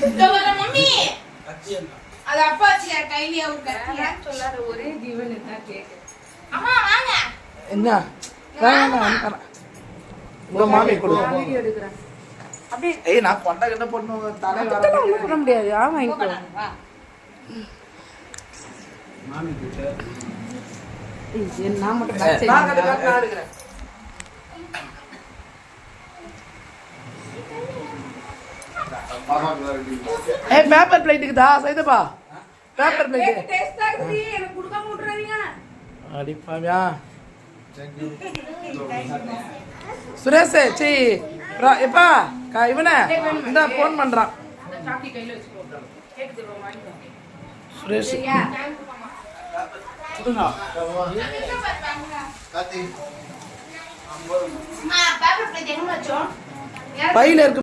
Mummy அது அப்பா வச்சியா கையில ஒரு கட்டியா சொல்லாத ஒரே ஜீவன் தான் கேக்கு. அம்மா வாங்க. என்ன வேணாம் ப்ரோ மாமி கொடுங்க வீடியோ எடுக்கறேன். அப்படியே ஏய் நான் கொண்டா கிட்ட போடணும் தலை வர ஒண்ணும் பண்ண முடியாது. ஆமா இங்க வா. மாமி கிட்ட ஏய் நான் மட்டும் நான் கட்ட எடுக்கறேன். ஏய் பேப்பர் பிளேட்டுக்கு தா சைதப்பா பேப்பர் பிளேட் டேஸ்ட் ஆகுது எனக்கு கொடுக்காம விட்டுறீங்க. அடி பாவியா சுரேஷ் சி எப்பா இவனே இந்த ஃபோன் பண்றான் சாக்கி கையில வச்சுக்கோ. கேக் திரும்ப வாங்கிக்கோ. சுரேஷ் சரியா? பையில இருக்கு